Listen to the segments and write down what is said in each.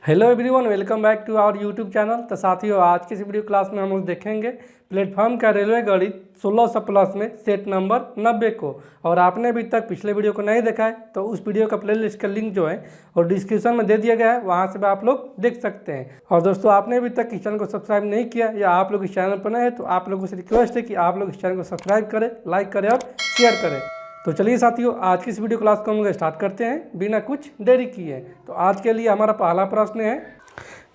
Hello everyone, welcome back to our YouTube channel. तो साथियों, आज की इस वीडियो क्लास में हम लोग देखेंगे प्लेटफॉर्म का रेलवे गणित 1600 प्लस में सेट नंबर 90 को। और आपने अभी तक पिछले वीडियो को नहीं देखा है तो उस वीडियो का प्लेलिस्ट का लिंक जो है और डिस्क्रिप्शन में दे दिया गया है, वहाँ से भी आप लोग देख सकते हैं। और दोस्तों, आपने अभी तक इस चैनल को सब्सक्राइब नहीं किया या आप लोग इस चैनल पर नए हैं तो आप लोगों से रिक्वेस्ट है कि आप लोग इस चैनल को सब्सक्राइब करें, लाइक करें और शेयर करें। तो चलिए साथियों, आज की इस वीडियो क्लास को हम लोग स्टार्ट करते हैं बिना कुछ देरी किए। तो आज के लिए हमारा पहला प्रश्न है,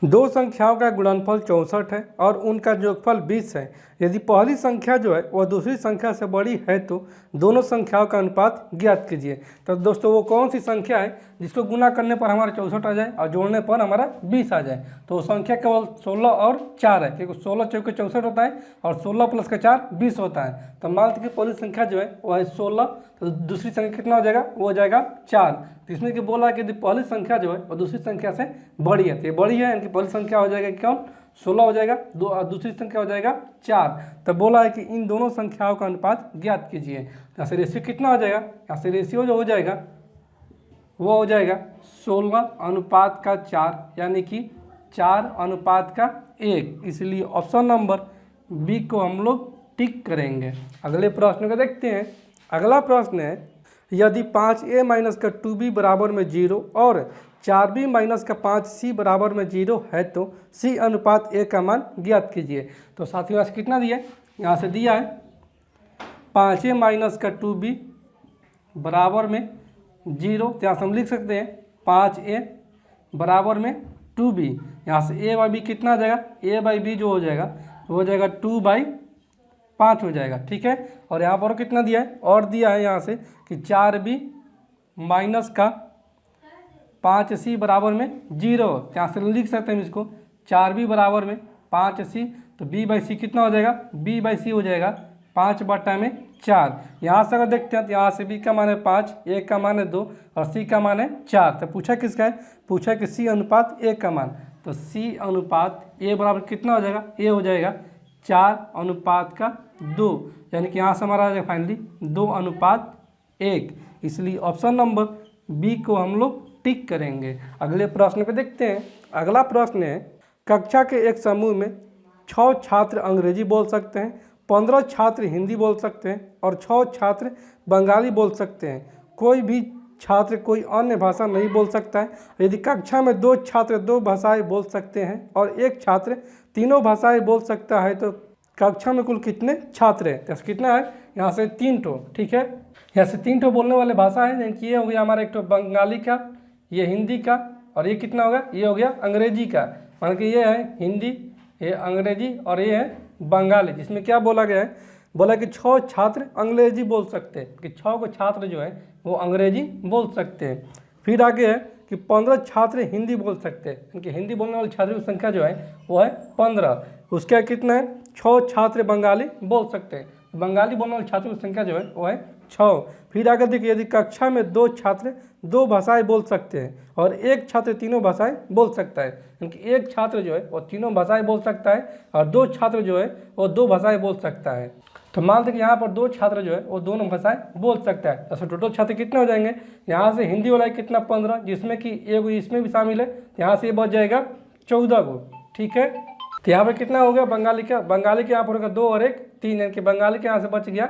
दो संख्याओं का गुणनफल 64 है और उनका योगफल 20 है। यदि पहली संख्या जो है वह दूसरी संख्या से बड़ी है तो दोनों संख्याओं का अनुपात ज्ञात कीजिए। तो दोस्तों, वो कौन सी संख्या है जिसको गुना करने पर हमारा 64 आ जाए और जोड़ने पर हमारा 20 आ जाए? तो वो संख्या केवल 16 और 4 है, क्योंकि 16 चौके 64 होता है और 16 प्लस का 4 20 होता है। तो मान लीजिए कि पहली संख्या जो है वह है 16, तो दूसरी संख्या कितना हो जाएगा? वो हो जाएगा 4। तो इसमें कि बोला कि यदि पहली संख्या जो है वो दूसरी संख्या से बड़ी है, तो ये बड़ी है, यानी कि पहली संख्या हो जाएगा कौन? 16 हो जाएगा, दूसरी संख्या हो जाएगा 4। तो बोला है कि इन दोनों संख्याओं का अनुपात ज्ञात कीजिए। यहाँ से रेशियो कितना हो जाएगा? यहाँ से रेशियो जो हो जाएगा वो हो जाएगा 16 अनुपात का 4, यानी कि 4 अनुपात का 1। इसलिए ऑप्शन नंबर बी को हम लोग टिक करेंगे। अगले प्रश्न को देखते हैं। अगला प्रश्न है, यदि 5a माइनस का 2b बराबर में 0 और 4b माइनस का 5c बराबर में 0 है तो c अनुपात a का मान ज्ञात कीजिए। तो साथियों, यहाँ से कितना दिया है? यहाँ से दिया है 5a माइनस का 2b बराबर में 0। तो यहाँ से हम लिख सकते हैं 5a बराबर में 2b। यहाँ से a बाई b कितना आ जाएगा? a बाई b जो हो जाएगा वो हो जाएगा 2/5 हो जाएगा, ठीक है। और यहाँ पर कितना दिया है? और दिया है यहाँ से कि 4b माइनस का 5c बराबर में 0। यहाँ से लिख सकते हैं इसको 4b बराबर में 5c, तो b बाई सी कितना हो जाएगा? b बाई सी हो जाएगा 5/4। यहाँ से अगर देखते हैं तो यहाँ से b का मान है 5, a का मान है 2 और c का मान है 4। तो पूछा किसका है? पूछा कि c अनुपात a का मान। तो c अनुपात a बराबर कितना हो जाएगा? a हो जाएगा 4 अनुपात का 2, यानी कि यहाँ से हमारा आ जाएगा फाइनली 2 अनुपात 1। इसलिए ऑप्शन नंबर बी को हम लोग टिक करेंगे। अगले प्रश्न पे देखते हैं। अगला प्रश्न है, कक्षा के एक समूह में 6 छात्र अंग्रेजी बोल सकते हैं, 15 छात्र हिंदी बोल सकते हैं और 6 छात्र बंगाली बोल सकते हैं। कोई भी छात्र कोई अन्य भाषा नहीं बोल सकता है। यदि कक्षा में 2 छात्र 2 भाषाएं बोल सकते हैं और 1 छात्र तीनों भाषाएं बोल सकता है तो कक्षा में कुल कितने छात्र हैं? तो कितना है? यहाँ से 3 ठो, ठीक है। यहाँ से 3 ठो बोलने वाले भाषा है, यानी कि ये हो गया हमारा एक ठो बंगाली का, ये हिंदी का और ये कितना होगा? ये हो गया अंग्रेजी का। मान कि ये है हिंदी, ये अंग्रेजी और ये है बंगाली। जिसमें क्या बोला गया है? बोला कि 6 छात्र अंग्रेजी बोल सकते हैं, कि 6 को छात्र जो है वो अंग्रेजी बोल सकते हैं। फिर आगे है कि 15 छात्र हिंदी बोल सकते हैं, क्योंकि हिंदी बोलने वाले छात्रों की संख्या जो है वो है 15। उसके कितना है? 6 छात्र बंगाली बोल सकते हैं, बंगाली बोलने वाले छात्रों की संख्या जो है वो है 6। फिर आगे देखिए, यदि कक्षा में 2 छात्र 2 भाषाएं बोल सकते हैं और 1 छात्र तीनों भाषाएं बोल सकता है, क्योंकि 1 छात्र जो है वो तीनों भाषाएं बोल सकता है और 2 छात्र जो है वो 2 भाषाएं बोल सकता है। तो मान लीजिए कि यहाँ पर 2 छात्र जो है वो दोनों भाषाएं बोल सकता है। तो टोटल छात्र कितने हो जाएंगे? यहाँ से हिंदी वाला है कितना? 15, जिसमें कि एक इसमें भी शामिल है। यहाँ से ये बच जाएगा 14 को, ठीक है। तो यहाँ पर कितना हो गया बंगाली का? बंगाली के यहाँ पर होगा 2 और 1 3, यानी कि बंगाली के यहाँ से बच गया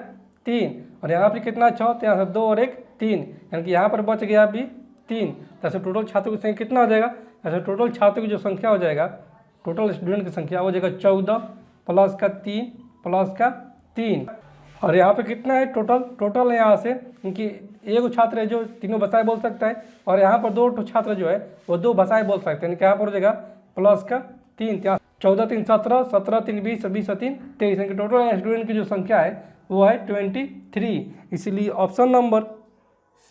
3। और यहाँ पर कितना? 6, तो यहाँ से 2 और 1 3, यानी कि यहाँ पर बच गया भी 3। तो ऐसे टोटल छात्रों की संख्या कितना हो जाएगा? ऐसे टोटल छात्रों की जो संख्या हो जाएगा, टोटल स्टूडेंट की संख्या हो जाएगा 14 प्लस का 3 प्लस का 3। और यहाँ पे कितना है टोटल यहाँ से? क्योंकि एक छात्र है जो तीनों भाषाएं बोल सकता है और यहाँ पर 2 छात्र जो है वो 2 भाषाएं बोल सकते हैं, यहाँ पर हो जाएगा प्लस का 3। 14 3 17, 17 3 20, 20 3 23, यानी कि टोटल स्टूडेंट की जो संख्या है वो है 23। इसलिए ऑप्शन नंबर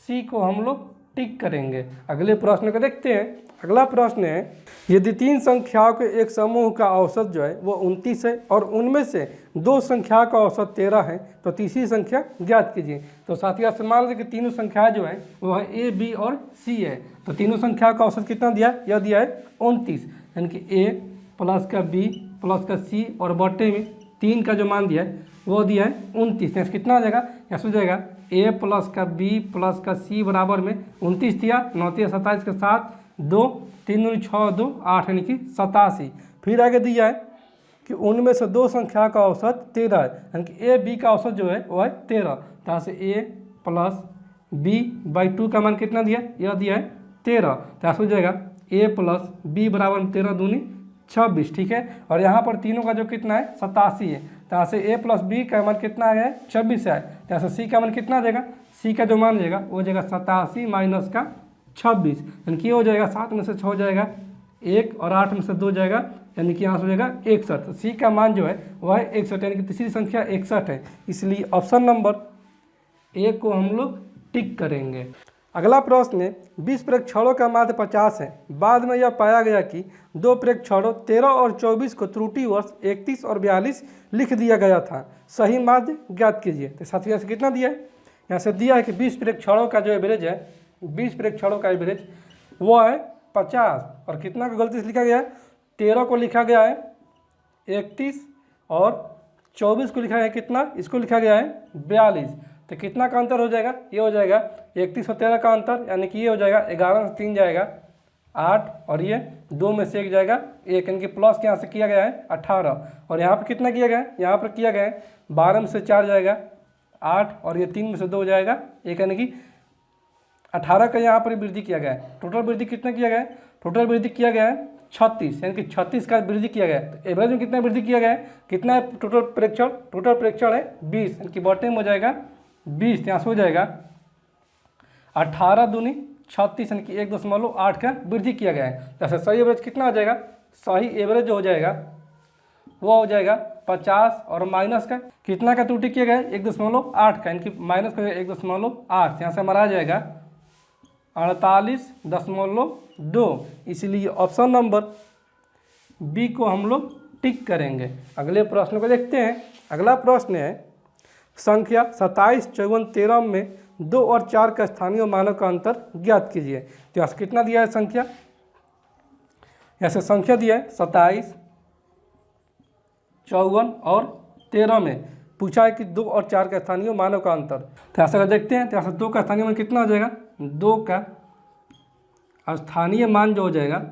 सी को हम लोग टिक करेंगे। अगले प्रश्न को देखते हैं। अगला प्रश्न है, यदि 3 संख्याओं के एक समूह का औसत जो है वो 29 है और उनमें से 2 संख्या का औसत 13 है तो तीसरी संख्या ज्ञात कीजिए। तो साथियों, से मान लीजिए कि तीनों संख्या जो है वो है ए, बी और सी है। तो तीनों संख्या का औसत कितना दिया है? यह दिया है 29, यानी कि ए प्लस का बी प्लस का सी और बट्टे में 3 का जो मान दिया है वो दिया है 29। यहाँ से कितना आ जाएगा? यहाँ से हो जाएगा ए प्लस का बी प्लस का सी बराबर में 29 दिया, 9 27 के साथ 2, 3 दूनी 6, 2, 8 यानी कि 87। फिर आगे दिया है कि उनमें से दो संख्या का औसत 13 है, यानी कि ए बी का औसत जो है वो है 13। तो यहाँ से a प्लस बी बाई 2 का मान कितना दिया, यह दिया है 13। तो यहाँ से हो जाएगा a प्लस बी बराबर 13 दूनी 26, ठीक है। और यहाँ पर तीनों का जो कितना है 87 है। तो यहाँ से a प्लस बी का मान कितना आ गया है 26 है। तो यहाँ से c का मान कितना आ जाएगा, c का जो मान जाएगा वो हो जाएगा 87 माइनस का 26, यानी कि हो जाएगा 7 में से 6 हो जाएगा 1 और 8 में से 2 जाएगा, यानी कि यहाँ से हो जाएगा 61। तो सी का मान जो है वह है 61, यानी कि तीसरी संख्या 61 है। इसलिए ऑप्शन नंबर ए को हम लोग टिक करेंगे। अगला प्रश्न है 20 प्रेक्षणों का माध्य 50 है। बाद में यह पाया गया कि दो प्रेक्षणों 13 और 24 को त्रुटिवश 31 और 42 लिख दिया गया था। सही माध्य ज्ञात कीजिए। तो साथियों से कितना दिया है, यहाँ से दिया है कि 20 प्रेक्षणों का जो एवरेज है, 20 प्रेक्षणों का एवरेज वो है 50, और कितना को गलती से लिखा गया है, 13 को लिखा गया है 31 और 24 को लिखा गया है कितना, इसको लिखा गया है 42। तो कितना का अंतर हो जाएगा, ये हो जाएगा 31 और 13 का अंतर, यानी कि ये हो जाएगा 11 से 3 जाएगा 8, और ये 2 में से 1 जाएगा 1, यानी कि प्लस के यहाँ से किया गया है 18। और यहाँ पर कितना किया गया है, यहाँ पर किया गया है 12 में से 4 जाएगा 8, और ये 3 में से 2 जाएगा 1, यानी कि 18 का यहाँ पर वृद्धि किया गया है। टोटल वृद्धि कितना किया गया है, टोटल वृद्धि किया गया है 36, यानी कि 36 का वृद्धि किया गया है। तो एवरेज में कितना वृद्धि किया गया है, कितना है टोटल प्रेक्षण, टोटल प्रेक्षण है 20, यानी कि बॉटम में हो जाएगा 20। यहाँ से हो जाएगा 18 दूनी 36, यानी कि 1.8 का वृद्धि किया गया है। जैसे सही एवरेज कितना हो जाएगा, सही एवरेज जो हो जाएगा वो हो जाएगा 50, और माइनस का कितना का त्रुटि किया गया है 1.8 का, यानी कि माइनस का 1.8। यहाँ से हमारा आ जाएगा 48.2। इसलिए ऑप्शन नंबर बी को हम लोग टिक करेंगे। अगले प्रश्न को देखते हैं। अगला प्रश्न है संख्या 27, 54, 13 में 2 और 4 का स्थानीय मानों का अंतर ज्ञात कीजिए। तो यहाँ से कितना दिया है संख्या, यहाँ से संख्या दिया है 27, 54 और 13 में पूछा है कि 2 और 4 का स्थानीय मानों का अंतर। तो ऐसा देखते हैं। तो यहाँ से 2 का स्थानीय मान कितना हो जाएगा, 2 का स्थानीय मान जो हो जाएगा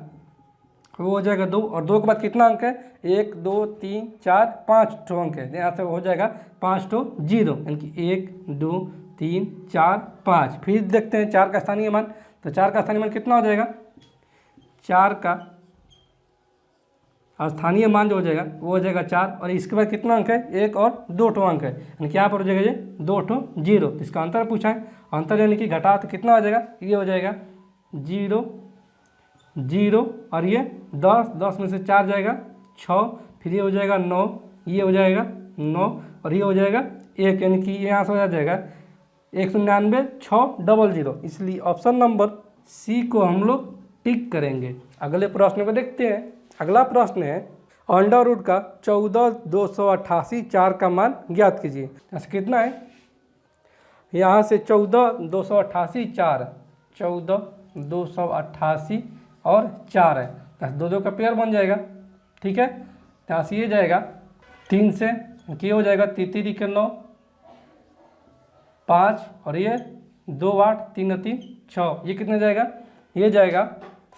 वो हो जाएगा 2, और 2 के बाद कितना अंक है, 1, 2, 3, 4, 5 ठो अंक है। यहाँ से हो जाएगा 5 ठो 0, यानी कि 1, 2, 3, 4, 5। फिर देखते हैं 4 का स्थानीय मान। तो 4 का स्थानीय मान कितना हो जाएगा, 4 का स्थानीय मान जो हो जाएगा वो हो जाएगा 4, और इसके बाद कितना अंक है, 1 और 2 ठो अंक है, यानी कि यहाँ पर हो जाएगा ये 2 ठो 0। इसका अंतर पूछा है, अंतर यानी कि घटा, तो कितना हो जाएगा, ये हो जाएगा 0, 0, और ये 10, 10 में से 4 जाएगा 6, फिर ये हो जाएगा 9, ये हो जाएगा 9, और ये हो जाएगा 1, यानी कि यहाँ से हो जाएगा 199, 600। इसलिए ऑप्शन नंबर सी को हम लोग टिक करेंगे। अगले प्रश्न को देखते हैं। अगला प्रश्न है अंडर रूट का 14,288 4 का मान ज्ञात कीजिए। ऐसा कितना है, यहाँ से 14,288 4, 14,288 और 4 है, दो दो का पेयर बन जाएगा, ठीक है। यहाँ से ये जाएगा 3 से, ये हो जाएगा 3 के 9, 5, और ये 2 8, 3 3 6, ये कितना जाएगा, ये जाएगा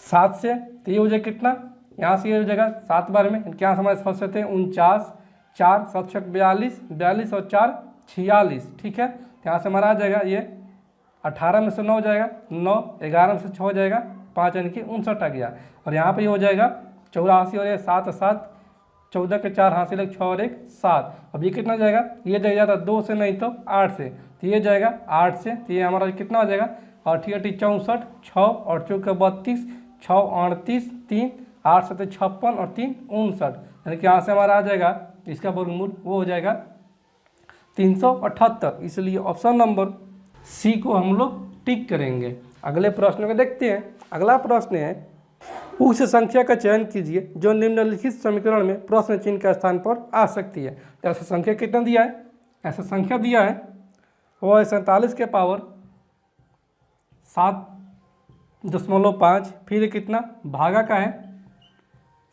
7 से। तो ये हो जाएगा कितना, यहाँ से ये हो जाएगा 7 बार में, क्या हमारे फंस सकते हैं 49, 4 7 6 42, 42 और 4 46, ठीक है। तो यहाँ से हमारा आ जाएगा ये 18 में से 9 हो जाएगा 9, 11 में से 6 हो जाएगा 5, यानी कि 59 आ गया। और यहाँ पे ये हो जाएगा 84, और ये 7 7, 14 के 4 हासिल 6 और 1 7। अब ये कितना जाएगा, ये जाएगा 2 से नहीं तो 8 से, तो ये जाएगा 8 से। तो ये हमारा कितना हो जाएगा 8 64, 6 और 4 32, 6 38, 3 8 7 56 और 3 59, यानी कि यहाँ से हमारा आ जाएगा इसका वर्गमूल वो हो जाएगा 378। इसलिए ऑप्शन नंबर सी को हम लोग टिक करेंगे। अगले प्रश्न को देखते हैं। अगला प्रश्न है उस संख्या का चयन कीजिए जो निम्नलिखित समीकरण में प्रश्न चिन्ह के स्थान पर आ सकती है। तो ऐसा संख्या कितना दिया है, ऐसा संख्या दिया है वो है 47 के पावर 7.5, फिर कितना भागा का है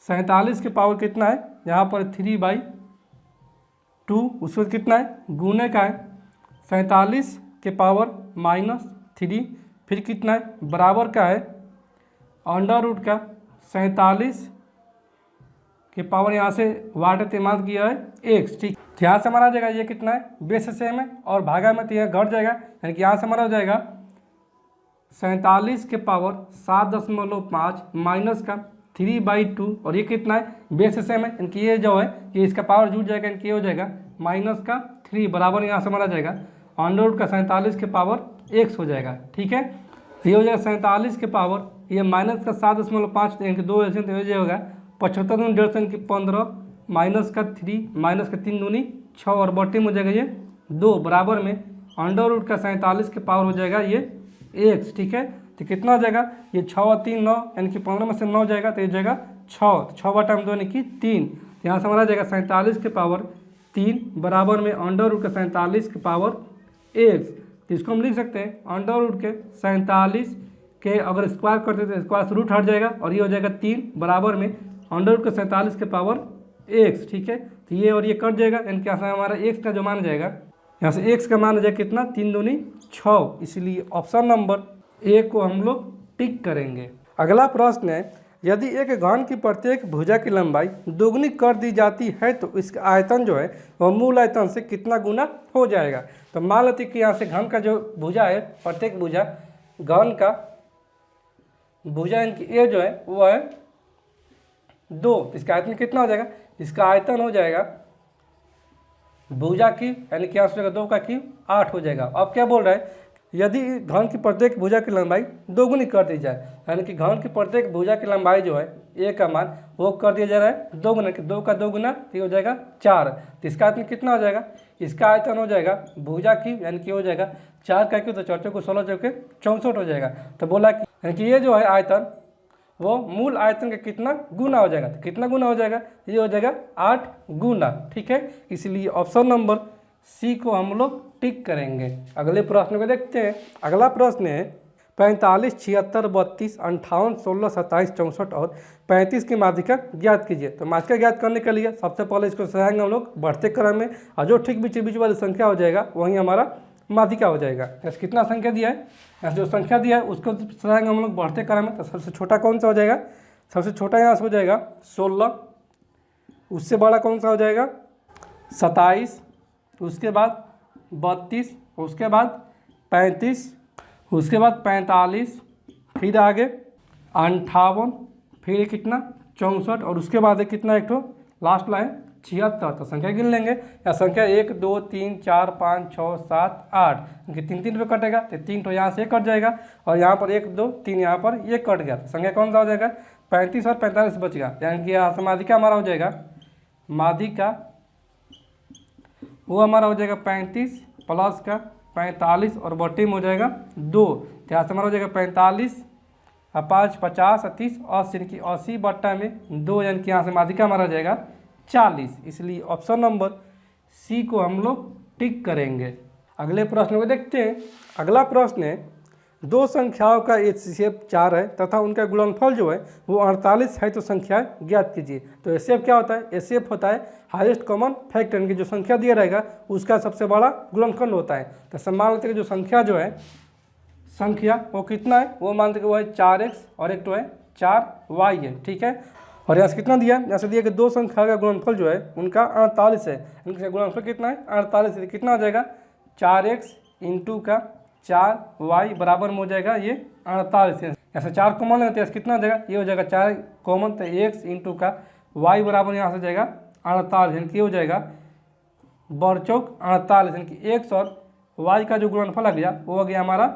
47 के पावर कितना है, यहाँ पर 3/2, उसमें कितना है गुने का है 47 के पावर -3, फिर कितना है बराबर का है अंडर रूट का 47 के पावर यहाँ से वाट इस्तेमाल किया है एक्स, ठीक। तो यहाँ से हमारा आ जाएगा ये कितना है, बेस सेम है और भागा में तो यह घट जाएगा, यानी कि यहाँ से हमारा हो जाएगा 47 के पावर 7.5 माइनस का 3/2 और ये कितना है, बेस सेम है, इनकी ये जो है ये इसका पावर जुड़ जाएगा, इनकी ये हो जाएगा माइनस का 3 बराबर यहाँ से हमारा जाएगा अंडर रूट का 47 के पावर एक्स हो जाएगा, ठीक है। ये हो जाएगा 47 के पावर, ये माइनस का 7.5 इनके 2 एलसीएम तो ये होगा 75 दूनी 150 की 15 माइनस का 3 माइनस का 3 दूनी 6 और बटे में हो जाएगा ये 2 बराबर में अंडर रूट का 47 के पावर हो जाएगा ये एक्स, ठीक है। तो कितना हो जाएगा, ये 6 और 3 9, यानी कि 15 में से 9 जाएगा तो ये जाएगा 6 बटा में 2 यानी कि 3। यहाँ से हमारा जाएगा 47 के पावर 3 बराबर में अंडर रूट का 47 के पावर एक्स। तो इसको हम लिख सकते हैं अंडर रूट के 47 के अगर स्क्वायर करते तो स्क्वायर से रूट हट जाएगा और ये हो जाएगा 3 बराबर में अंडर रूट का 47 के पावर एक्स, ठीक है। तो ये और ये कट जाएगा, यानी कि हमारा एक्स का जो मान जाएगा यहाँ से एक्स का मान हो जाएगा कितना, 3 दूनी 6, इसलिए ऑप्शन नंबर ए को हम लोग टिक करेंगे। अगला प्रश्न है, यदि एक घन की प्रत्येक भुजा की लंबाई दोगुनी कर दी जाती है तो इसका आयतन जो है वह मूल आयतन से कितना गुना हो जाएगा। तो मान लेते कि यहाँ से घन का जो भुजा है, प्रत्येक भुजा घन का भुजा इनकी ए जो है वो है 2, इसका आयतन कितना हो जाएगा, इसका आयतन हो जाएगा भुजा की यानी कि यहाँ से 2 का क्यूब 8 हो जाएगा। अब क्या बोल रहा है, यदि घन की प्रत्येक भुजा की लंबाई दोगुनी कर दी जाए, यानी कि घन की प्रत्येक भुजा की लंबाई जो है ए का मान वो कर दिया जा रहा है 2 गुना, 2 का 2 गुना तो हो जाएगा 4। तो इसका आयतन कितना हो जाएगा, इसका आयतन हो जाएगा भुजा की यानी कि हो जाएगा 4 का क्यूब तो 4 को 16 चौके 64 हो जाएगा। तो बोला कि यानी कि ये जो है आयतन वो मूल आयतन का कितना गुना हो जाएगा, तो कितना गुना हो जाएगा, ये हो जाएगा 8 गुना, ठीक है। इसलिए ऑप्शन नंबर सी को हम लोग टिक करेंगे। अगले प्रश्न को देखते हैं। अगला प्रश्न है 45, 76, 32, 58, 16, 27, 64 और 35 की माध्यिका ज्ञात कीजिए। तो माध्यिका ज्ञात करने के लिए सबसे पहले इसको सजाएंगे हम लोग बढ़ते क्रम में, और जो ठीक बीच वाली संख्या हो जाएगा वहीं हमारा माध्यिका हो जाएगा। ऐसे कितना संख्या दिया है, ऐसे जो संख्या दिया है उसको सजाएंगे हम लोग बढ़ते क्रम में। तो सबसे छोटा कौन सा हो जाएगा, सबसे छोटा यहाँ से हो जाएगा 16, उससे बड़ा कौन सा हो जाएगा 27, उसके बाद 32, उसके बाद 35, उसके बाद 45, फिर आगे 58, फिर कितना 64 और उसके बाद कितना एक ठो लास्ट लाइन 76। तो संख्या गिन लेंगे, या संख्या 1 2 3 4 5 6 7 8, क्योंकि 3 पे कटेगा तो 3 तो यहाँ से कट जाएगा और यहाँ पर 1 2 3 यहाँ पर ये कट गया। तो संख्या कौन सा हो जाएगा 35 और 45 बच गया, यानी कि यहाँ से माध्यिका हमारा हो जाएगा, माध्यिका वो हमारा हो जाएगा 35 प्लस का 45 और बट्टी में हो जाएगा 2। तो यहाँ से हमारा हो जाएगा 45 और 5 50 30 80, यानी कि 80 बट्टा में 2, यानी कि यहाँ से माध्यिका हमारा हो जाएगा 40। इसलिए ऑप्शन नंबर सी को हम लोग टिक करेंगे। अगले प्रश्न को देखते हैं। अगला प्रश्न है, दो संख्याओं का एचसीएफ 4 है तथा उनका गुणनफल जो है वो 48 है, तो संख्या ज्ञात कीजिए। तो एचसीएफ क्या होता है, एचसीएफ होता है हाईएस्ट कॉमन फैक्टर, यानी कि जो संख्या दिया रहेगा उसका सबसे बड़ा गुणनखंड होता है। तो सम्मान लेते जो संख्या जो है संख्या वो कितना है, वो मानते कि वो है 4x और एक तो है 4y है, ठीक है। और यहाँ से कितना दिया, यहाँ से दिया कि दो संख्या का गुणनफल जो है उनका 48 है, इनका गुणनफल कितना है 48 है। कितना हो जाएगा 4x इंटू का 4y बराबर में हो जाएगा ये 48 है। ऐसे 4 कॉमन लेते हैं, कितना हो जाएगा, ये हो जाएगा 4 कॉमन तो x इंटू का y बराबर यहाँ से जाएगा 48, यानी कि हो जाएगा बरचौक 48, यानी कि x और y का जो गुणनफल आ गया वो हो गया हमारा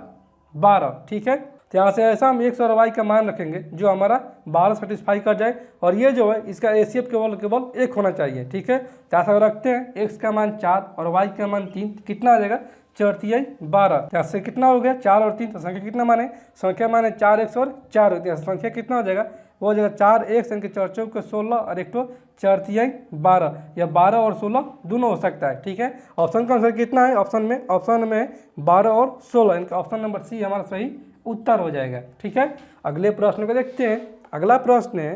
12, ठीक है। तो यहाँ से ऐसा हम x और y का मान रखेंगे जो हमारा 12 सेटिस्फाई कर जाए, और ये जो है इसका एचसीएफ केवल 1 होना चाहिए, ठीक है। तो ऐसा रखते हैं x का मान 4 और y का मान 3, कितना आ जाएगा 4 3 12। यहाँ से कितना हो गया 4 और 3, तो संख्या कितना माने, संख्या माने 4x और 4 होती है, संख्या कितना हो जाएगा वो हो जाएगा 4x, यानी कि 4 चौक 16 और एक तो 4 3 12, या 12 और 16 दोनों हो सकता है, ठीक है। ऑप्शन का आंसर कितना है, ऑप्शन में 12 और 16, इनका ऑप्शन नंबर सी हमारा सही उत्तर हो जाएगा, ठीक है। अगले प्रश्न को देखते हैं। अगला प्रश्न है,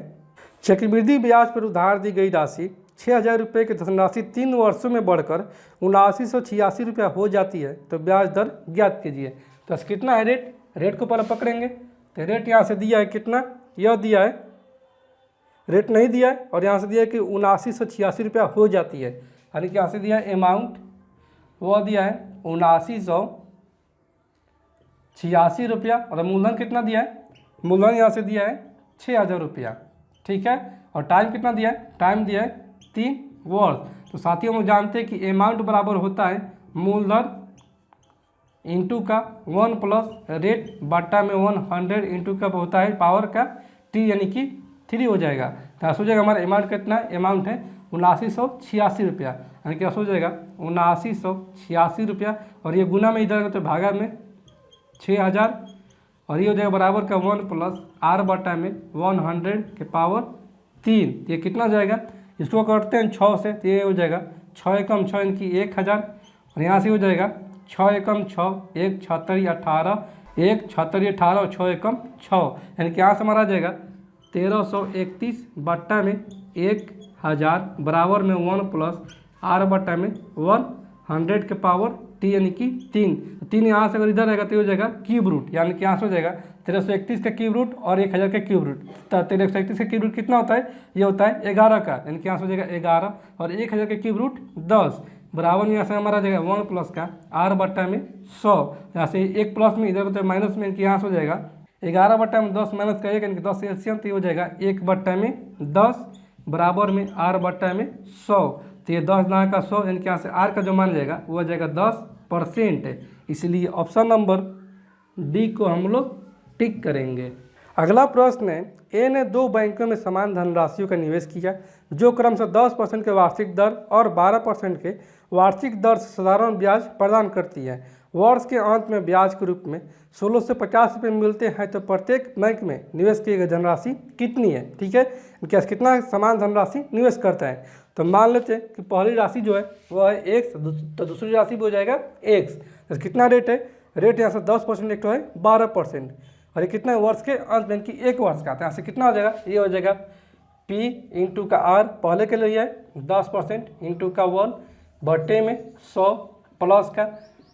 चक्रवृद्धि ब्याज पर उधार दी गई राशि 6,000 रुपये की धनराशि 3 वर्षों में बढ़कर 7986 रुपया हो जाती है, तो ब्याज दर ज्ञात कीजिए। तो कितना है रेट को पहले पकड़ेंगे। तो रेट यहाँ से दिया है कितना, यह दिया है, रेट नहीं दिया है, और यहाँ से दिया है कि 7986 रुपया हो जाती है, यानी कि यहाँ से दिया है अमाउंट वह दिया है 7986 रुपया, और मूलधन कितना दिया है, मूलधन यहाँ से दिया है 6000 रुपया, ठीक है। और टाइम कितना दिया है, टाइम दिया है 3 वर्ष। तो साथियों हम जानते हैं कि अमाउंट बराबर होता है मूलधन इंटू का 1 प्लस रेट बट्टा में 100 इंटू का होता है पावर का टी, यानी कि 3 हो जाएगा। तो ऐसा हो जाएगा हमारा अमाउंट कितना है, अमाउंट है 7986 रुपया, यानी कि ऐसा हो जाएगा 7986 रुपया, और ये गुना में इधर तो भागा में 6000, और ये हो जाएगा बराबर का 1 प्लस आर बटा में 100 के पावर 3। ये कितना हो जाएगा, इसको करते हैं 6 से, तो ये हो जाएगा 6 एकम 6 यानी कि 1000, और यहाँ से हो जाएगा 6 एकम 6, 1 छतरी 18, 1 छतरी 18 और 6 एकम 6, यानी कि यहाँ से हमारा आ जाएगा 1331 बट्टा में 1000 बराबर में 1 प्लस आर बट्टा में 100 के पावर टी, यानी कि 3 यहाँ से अगर इधर रहेगा तो हो जाएगा क्यूब रूट, यानी कि यहाँ से हो जाएगा 1331 का क्यूब रूट और 1000 का क्यूब रूट। तो 1331 का क्यूब रूट कितना होता है, ये होता है 11 का, यानी कि यहाँ से हो जाएगा 11, और 1000 का क्यूब रूट 10 बराबर में यहाँ से हमारा जाएगा 1 प्लस का आर बट्टा में 100, यहाँ से 1 प्लस में इधर होता है माइनस में, कि यहाँ से हो जाएगा 11 बट्टा में 10 माइनस का 1, यानी कि 10 एलसीएम, तो ये हो जाएगा 1 बट्टा में 10 बराबर में आर बट्टा में 100, तो ये 10 गुना का 100, यानी कि यहाँ से आर का जो मान जाएगा वो हो जाएगा 10%। इसलिए ऑप्शन नंबर डी को हम लोग टिक करेंगे। अगला प्रश्न है, ए ने 2 बैंकों में समान धनराशियों का निवेश किया जो क्रमशः 10% के वार्षिक दर और 12% के वार्षिक दर से साधारण ब्याज प्रदान करती है। वर्ष के अंत में ब्याज के रूप में 16 से 50 रुपये मिलते हैं, तो प्रत्येक बैंक में निवेश की गई धनराशि कितनी है, ठीक है, क्या कितना समान धनराशि निवेश करता है। तो मान लेते हैं कि पहली राशि जो है वह है x, तो दूसरी राशि भी हो जाएगा x। तो कितना रेट है, रेट यहाँ से 10%, एक तो है 12%, और ये कितना है वर्ष के अंत में, कि 1 वर्ष का, तो यहाँ से कितना हो जाएगा, ये हो जाएगा p इंटू का r, पहले के लिए है 10% इंटू का 1 बटे में 100 प्लस का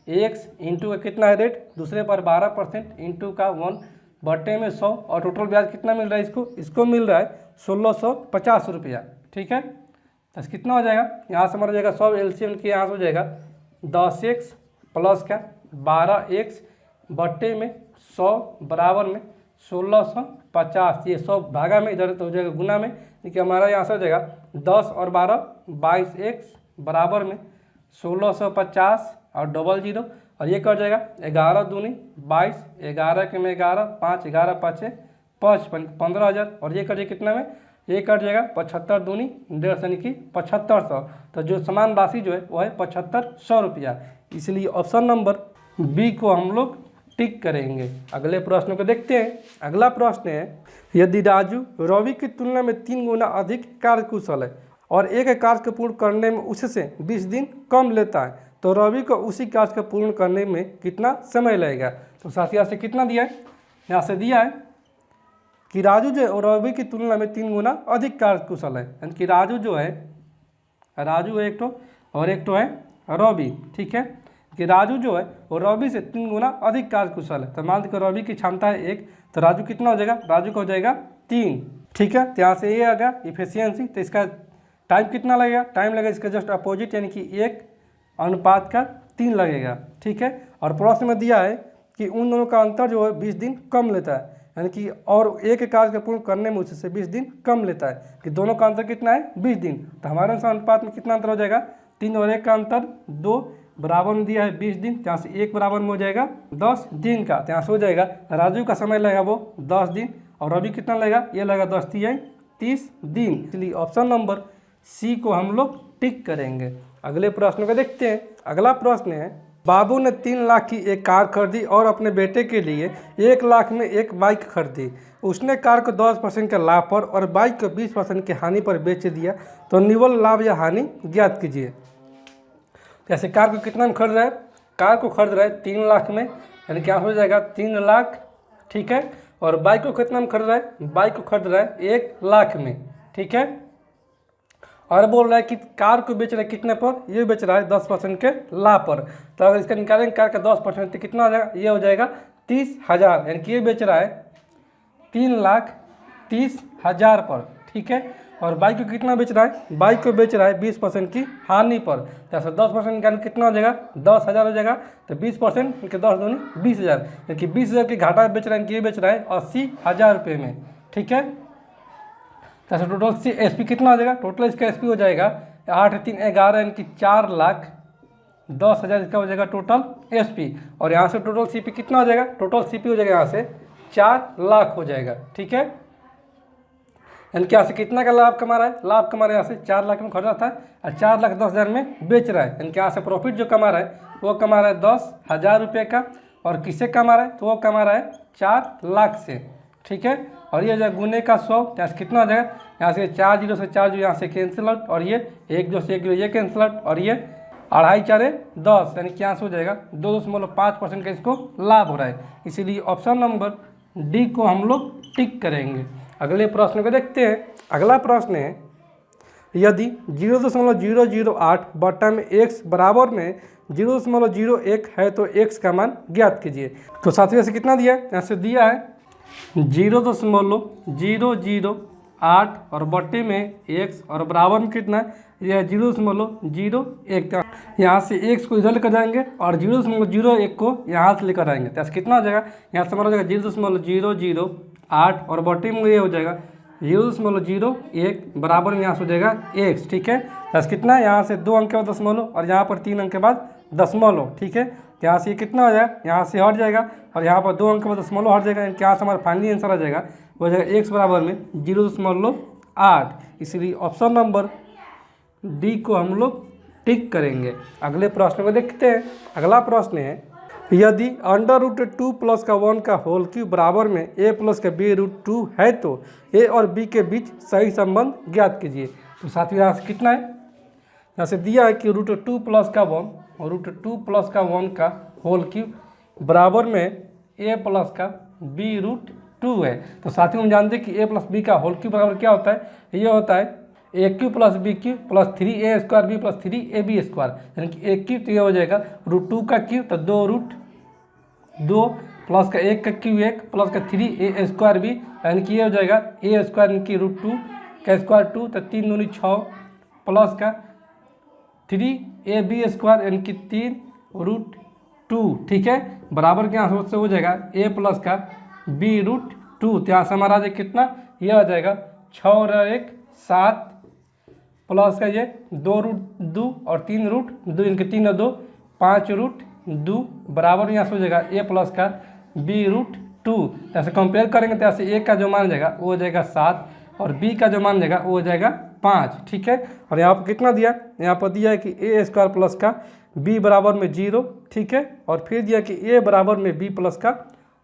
x इंटू का कितना है रेट, दूसरे पर 12% इंटू का 1 बटे में 100, और टोटल ब्याज कितना मिल रहा है इसको मिल रहा है 1650 रुपया, ठीक है। तो कितना हो जाएगा, यहाँ से हमारा जाएगा 100 एलसीएम की, यहाँ से हो जाएगा 10x प्लस का 12x बटे में 100 बराबर में 1650, ये 100 भागा में इधर तो हो जाएगा गुना में, देखिए हमारा यहाँ से हो जाएगा 10 और 12 22x बराबर में 1650 और डबल 0, और ये कट जाएगा 11 दूनी 22, 11 के में 11, 5 11 5 55 15,000, और ये कट जाएगा कितना में, ये कट जाएगा 75 दूनी 150, यानी कि 7500। तो जो समान राशि जो है वो है 7500 रुपया, इसलिए ऑप्शन नंबर बी को हम लोग टिक करेंगे। अगले प्रश्न को देखते हैं। अगला प्रश्न है, यदि राजू रवि की तुलना में 3 गुना अधिक कार्यकुशल है और एक कार्य को पूर्ण करने में उससे 20 दिन कम लेता है, तो रवि को उसी कार्य को पूर्ण करने में कितना समय लगेगा। तो साथ यहाँ से कितना दिया है, यहाँ से दिया है कि राजू जो है रवि की तुलना में 3 गुना अधिक कार्यकुशल है, यानी कि राजू जो है, राजू एक तो और एक तो है रवि, ठीक है, कि राजू जो है वो रवि से 3 गुना अधिक कार्यकुशल है। तो मान लीजिए रवि की क्षमता है 1, तो राजू कितना हो जाएगा, राजू का हो जाएगा 3, ठीक है। तो यहाँ से ये आ गया इफिशियंसी, तो इसका टाइम कितना लगेगा, टाइम लगेगा इसका जस्ट अपोजिट, यानी कि 1 अनुपात का 3 लगेगा, ठीक है। और प्रश्न में दिया है कि उन दोनों का अंतर जो है 20 दिन कम लेता है, यानी कि और एक कार्य को पूर्ण करने में उससे 20 दिन कम लेता है, कि दोनों का अंतर कितना है 20 दिन। तो हमारे अनुसार अनुपात में कितना अंतर हो जाएगा, 3 और 1 का अंतर 2 बराबर में दिया है 20 दिन, यहाँ से 1 बराबर में हो जाएगा 10 दिन का। तो यहाँ से हो जाएगा राजू का समय लगेगा वो 10 दिन, और रवि कितना लगेगा, ये लगेगा 10 3 30 दिन, इसलिए ऑप्शन नंबर सी को हम लोग टिक करेंगे। अगले प्रश्न को देखते हैं। अगला प्रश्न है, बाबू ने 3 लाख की एक कार खरीदी और अपने बेटे के लिए 1 लाख में एक बाइक खरीदी। उसने कार को 10% के लाभ पर और बाइक को 20% की हानि पर बेच दिया, तो निव्वल लाभ या हानि ज्ञात कीजिए। जैसे कार को कितना में खरीद रहा है, कार को खरीद रहा है 3 लाख में, यानी क्या हो जाएगा 3 लाख, ठीक है। और बाइक को कितना में खरीद रहा है, बाइक को खरीद रहा है 1 लाख में, ठीक है। और बोल रहा है कि कार को बेच रहा है कितने पर, ये बेच रहा है 10% के लाभ पर। तो अगर इसका निकालेंगे कार का 10% तो कितना हो जाएगा, ये हो जाएगा 30,000, यानी कि ये बेच रहा है 3 लाख 30,000 पर, ठीक है। और बाइक को कितना बेच रहा है, बाइक को बेच रहा है 20% की हानि पर। जैसे 10% का कितना हो जाएगा, 10,000 हो जाएगा। तो 20% इनके 10 दूनी 20,000, क्योंकि 20,000 की घाटा बेच रहा है, इनकी बेच रहा है 80,000 रुपये में, ठीक है। जैसे टोटल एस पी कितना हो जाएगा, टोटल इसका एस पी हो जाएगा 8 3 11, इनकी 4,10,000 इसका हो जाएगा टोटल एस पी। और यहाँ से टोटल सी पी कितना हो जाएगा, टोटल सी पी हो जाएगा यहाँ से 4 लाख हो जाएगा, ठीक है। इनके यहाँ से कितना का लाभ कमा रहा है, लाभ कमा रहा है यहाँ से 4 लाख में खरीदा था और 4,10,000 में बेच रहा है। इनके यहाँ से प्रॉफिट जो कमा रहा है वो कमा रहा है 10,000 रुपये का। और किससे कमा रहा है, तो वो कमा रहा है 4 लाख से, ठीक है। और ये जो गुने का 100, यहाँ से कितना हो जाएगा, यहाँ से 4 जीरो से 4 जो यहाँ से कैंसिल आउट, और ये 1 जो से 1 ये कैंसिल आउट, और ये 2.5 4 10, यानी कि यहाँ से हो जाएगा 2.5% का इसको लाभ हो रहा है। इसीलिए ऑप्शन नंबर डी को हम लोग टिक करेंगे। अगले प्रश्न को देखते हैं। अगला प्रश्न है, यदि 0.008 बटा में x बराबर में 0.01 है तो x का मान ज्ञात कीजिए। तो साथियों से कितना दिया है, यहाँ से दिया है 0.008 और बटे में x और बराबर में कितना है, यह 0.01। यहाँ से x को इधर लेकर जाएंगे और 0.01 को यहाँ से लेकर आएंगे, तो कितना हो जाएगा, यहाँ से हमारा हो जाएगा 0.008 और बटे में ये हो जाएगा 0.01 बराबर में यहाँ से हो जाएगा x, ठीक है। तो कितना है, यहाँ से 2 अंक के बाद दशमलव और यहाँ पर 3 अंक के बाद दशमलव, ठीक है। तो यहाँ से ये कितना हो जाएगा, यहाँ से हट जाएगा और यहाँ पर 2 अंक के बाद दशमलव हट जाएगा। यहाँ से हमारा फाइनली आंसर आ जाएगा, हो जाएगा x बराबर में 0.8। इसलिए ऑप्शन नंबर डी को हम लोग टिक करेंगे। अगले प्रश्न को देखते हैं। अगला प्रश्न है, यदि √2 प्लस का 1 का होल क्यूब बराबर में a प्लस का b√2 है तो a और b के बीच सही संबंध ज्ञात कीजिए। तो साथियों यहाँ से कितना है, यहाँ से दिया है कि √2 प्लस का 1 और √2 प्लस का 1 का होल क्यूब बराबर में a प्लस का b√2 है। तो साथियों हम जानते हैं कि a प्लस b का होल क्यूब बराबर क्या होता है, ये होता है a³ plus b³ plus 3a² b plus 3ab², यानी कि a³ तो ये हो जाएगा √2 का क्यूब, तो 2√2 प्लस का 1 का क्यूब 1 प्लस का 3a² b, यानी कि ये हो जाएगा a² यानी कि √2 का स्क्वायर 2, तो 3 दूनी 6 प्लस का 3ab² यानी कि 3√2, ठीक है। बराबर के यहाँ से हो जाएगा a प्लस का b√2। तो यहाँ से हमारा कितना, ये आ जाएगा 6 और 1 7 प्लस का ये 2√2 और 3√2, इनके 3 और 2 5√2 बराबर यहाँ से हो जाएगा a प्लस का b√2। ऐसे कंपेयर करेंगे तो ऐसे a का जो मान जाएगा वो हो जाएगा 7 और b का जो मान जाएगा वो हो जाएगा 5, ठीक है। और यहाँ पर कितना दिया, यहाँ पर दिया है कि a² प्लस का b बराबर में 0, ठीक है। और फिर दिया कि a बराबर में b प्लस का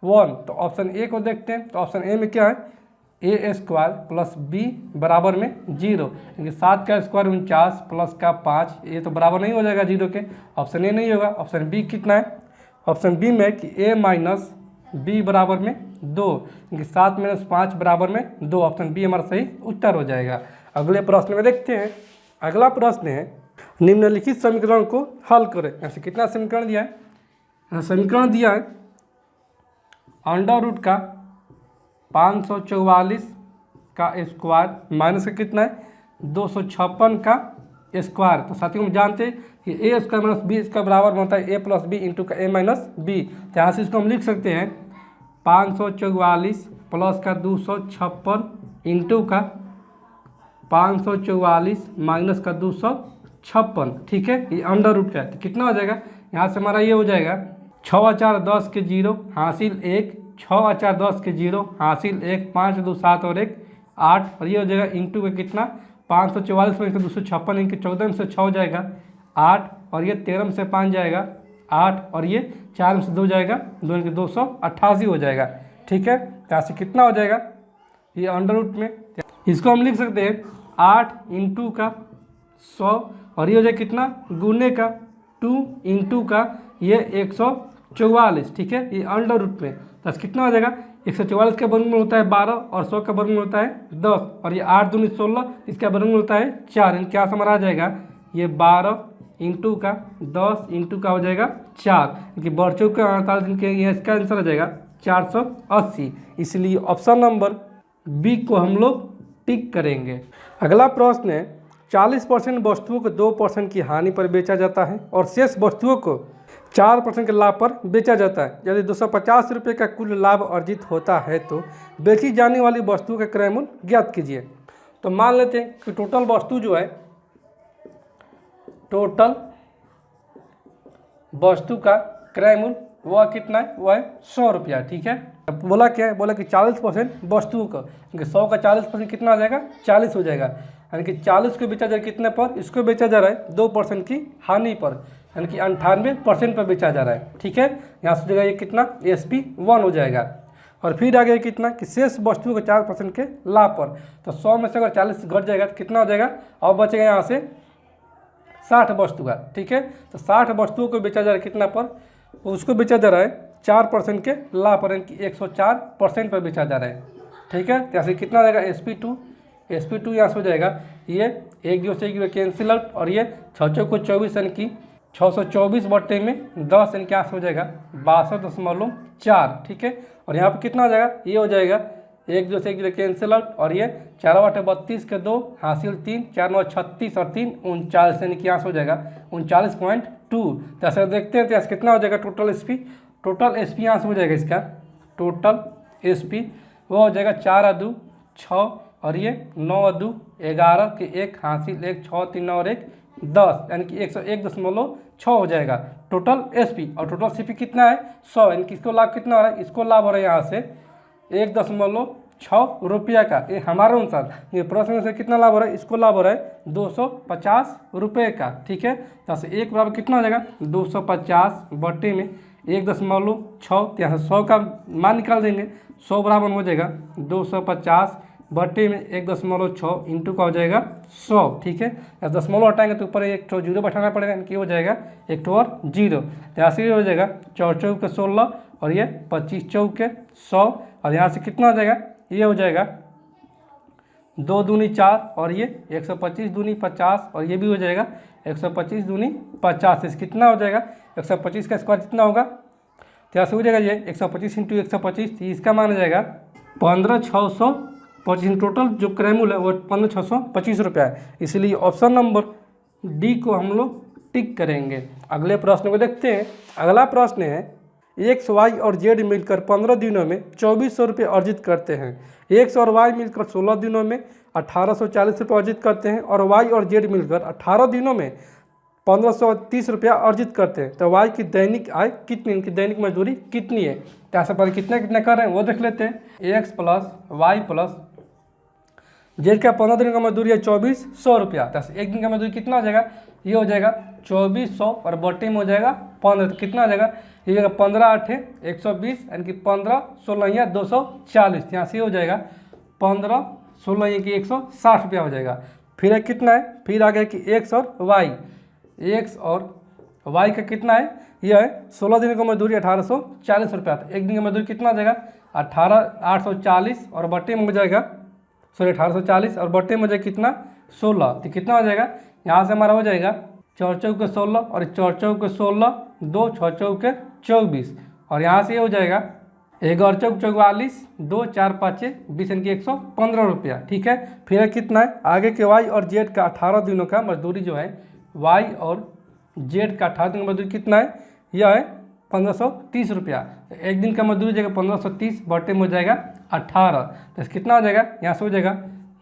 1। तो ऑप्शन ए को देखते हैं। तो ऑप्शन ए में क्या है, a² प्लस b बराबर में 0, क्योंकि 7 का स्क्वायर 49 प्लस का 5, ये तो बराबर नहीं हो जाएगा 0 के। ऑप्शन ए नहीं होगा। ऑप्शन बी कितना है, ऑप्शन बी में कि a माइनस b बराबर में 2, क्योंकि 7 - 5 बराबर में 2। ऑप्शन बी हमारा सही उत्तर हो जाएगा। अगले प्रश्न में देखते हैं। अगला प्रश्न है, निम्नलिखित समीकरण को हल करें। ऐसे कितना समीकरण दिया है, समीकरण दिया है अंडर रूट का 544 का स्क्वायर माइनस का कितना है 256 का स्क्वायर। तो साथियों हम जानते हैं कि a² माइनस b इसका बराबर होता है a प्लस बी इंटू का a माइनस बी। तो यहाँ से इसको हम लिख सकते हैं 544 प्लस का 256 इंटू का 544 माइनस का 256, ठीक है। ये अंडर रूट का है, तो कितना हो जाएगा, यहाँ से हमारा ये हो जाएगा 6 और 4 10 के 0 हासिल 1, 6 और 4 10 के 0 हासिल 1, 5 2 7 और 1 8, और ये हो जाएगा इंटू का कितना 544 में 256 इनके 14 में से 6 हो जाएगा 8, और ये 13 में से 5 जाएगा 8, और ये 4 में से 2 जाएगा 2 इनके 288 हो जाएगा, ठीक है। तो ऐसे कितना हो जाएगा, ये अंडर रूट में इसको हम लिख सकते हैं 8 इंटू का 100, और ये हो जाएगा कितना गुने का 2 इंटू का ये 144, ठीक है। ये अंडर रूट में तो कितना हो जाएगा 144 का वर्गमूल होता है 12 और 100 का वर्गमूल होता है 10, और ये 8 दूनी 16 इसका वर्गमूल होता है 4। इनके क्या हमारा आ जाएगा ये 12 इंटू का 10 इंटू का हो जाएगा 4, क्योंकि बढ़ चौक का 48 इनके इसका आंसर आ जाएगा 480। इसलिए ऑप्शन नंबर बी को हम लोग टिक करेंगे। अगला प्रश्न है 40% वस्तुओं को 2% की हानि पर बेचा जाता है और शेष वस्तुओं को 4% के लाभ पर बेचा जाता है। यदि 250 रुपये का कुल लाभ अर्जित होता है तो बेची जाने वाली वस्तुओं का क्रय मूल्य ज्ञात कीजिए। तो मान लेते हैं कि टोटल वस्तु जो है, टोटल वस्तु का क्रय मूल्य वह कितना है, वह है 100 रुपया। ठीक है, अब बोला क्या है, बोला कि 40% वस्तुओं का, 100 का 40% कितना आ जाएगा, 40 हो जाएगा। यानी कि 40 को बेचा जा रहा है कितने पर, इसको बेचा जा रहा है 2% की हानि पर, यानी कि 98% पर बेचा जा रहा है। ठीक है, यहाँ से जगह ये कितना SP1 हो जाएगा। और फिर आगे कितना कि शेष वस्तुओं को 4% के लाभ पर, तो 100 में से अगर 40 घट जाएगा तो कितना हो जाएगा, और बचेगा यहाँ से 60 वस्तु का। ठीक है, तो 60 वस्तुओं को बेचा जा रहा है कितना पर, उसको बेचा जा रहा है 4% के लाभ पर, यानी कि 104% पर बेचा जा रहा है। ठीक है, तो यहाँ से कितना हो जाएगा SP2 यहाँ से हो जाएगा, ये 1 0 से 1 0 कैंसिल आउट, और ये 6 को 24 यानी कि 624 बट्टे में 10 यानी कि यहाँ से हो जाएगा 62.4। ठीक है, और यहाँ पर कितना हो जाएगा, ये हो जाएगा 1 2 से 1 0 कैंसिल आउट, और ये 4 8 32 के 2 हासिल 3 4 9 36 और 3 39 यानी कि यहाँ से हो जाएगा 39.2। तो ऐसे देखते हैं तो यहाँ से कितना हो जाएगा टोटल SP यहाँ से हो जाएगा, इसका टोटल SP वो हो जाएगा 4 2 6 और ये 9 2 11 के 1 हासिल 1 6 3 9 और 1 10 यानी कि 101.6 हो जाएगा टोटल SP। और टोटल CP कितना है 100, यानी कि इसको लाभ कितना हो रहा है, इसको लाभ हो रहा है यहाँ से 1.6 रुपया का। ये हमारे अनुसार ये प्रश्न से कितना लाभ हो रहा है, इसको लाभ हो रहा है 250 रुपये का। ठीक है, तो से 1 बराबर कितना हो जाएगा 250 बट्टे में 1.6, यहाँ से 100 का मान निकाल देंगे, 100 बराबर हो जाएगा 250 बट्टे में 1.6 इंटू का हो जाएगा 100। ठीक है, दशमलव हटाएंगे तो ऊपर एक तो जीरो बैठाना पड़ेगा, इनकी हो जाएगा एक तो और जीरो, यहाँ से हो जाएगा 4 चौक के 16 और ये 25 चौक के 100, और यहाँ से कितना हो जाएगा, ये हो जाएगा 2 दूनी 4 और ये 125 दूनी 50 और ये भी हो जाएगा 125 दूनी 50। इस कितना हो जाएगा 125 का स्क्वायर कितना होगा, तो यहाँ से हो जाएगा ये 125 इंटू 125, इसका मान हो जाएगा 15,625। टोटल जो क्रय मूल्य है वो 15,625 रुपया है, इसलिए ऑप्शन नंबर डी को हम लोग टिक करेंगे। अगले प्रश्न को देखते हैं। अगला प्रश्न है एक्स वाई और जेड मिलकर 15 दिनों में 2400 रुपये अर्जित करते हैं। एक्स और वाई मिलकर 16 दिनों में 1840 रुपये अर्जित करते हैं और वाई और जेड मिलकर 18 दिनों में 1530 रुपया अर्जित करते हैं। तो वाई की दैनिक आय कितनी, इनकी दैनिक मजदूरी कितनी है, तो यहाँ से पर कितने कर रहे हैं वो देख लेते हैं। X plus Y plus Z का 15 दिन का मजदूरी है 2400 रुपया, तो एक दिन का मजदूरी कितना हो जाएगा, ये हो जाएगा 2400 और बटे में हो जाएगा 15, तो कितना हो जाएगा, ये हो जाएगा 15 8 120 यानी कि 15 16 240, यहाँ से हो जाएगा 15 16 की 160 रुपया हो जाएगा। फिर है कितना है, फिर आ गया कि एक्स और वाई का कितना है, यह है 16 दिन का मजदूरी 1840 रुपया, तो एक दिन का मजदूरी कितना हो जाएगा 840 और बटे में हो जाएगा 1840 और बटे में हो जाएगा कितना 16, तो कितना हो जाएगा, यहाँ से हमारा हो जाएगा 4 चौक के 16 और 4 चौक के 16 2 6 चौक के 24 और यहाँ से ये हो जाएगा 11 चौक 44 2 4 5 20 यानी कि 115 रुपया। ठीक है, फिर कितना है आगे के वाई और जेड का 18 दिनों का मजदूरी जो है, वाई और जेड का 18 दिन का मजदूरी कितना है, यह है 1530 रुपया। एक दिन का मजदूरी जाएगा 1530 बटे में हो जाएगा 18, तो कितना हो जाएगा, यहाँ से हो जाएगा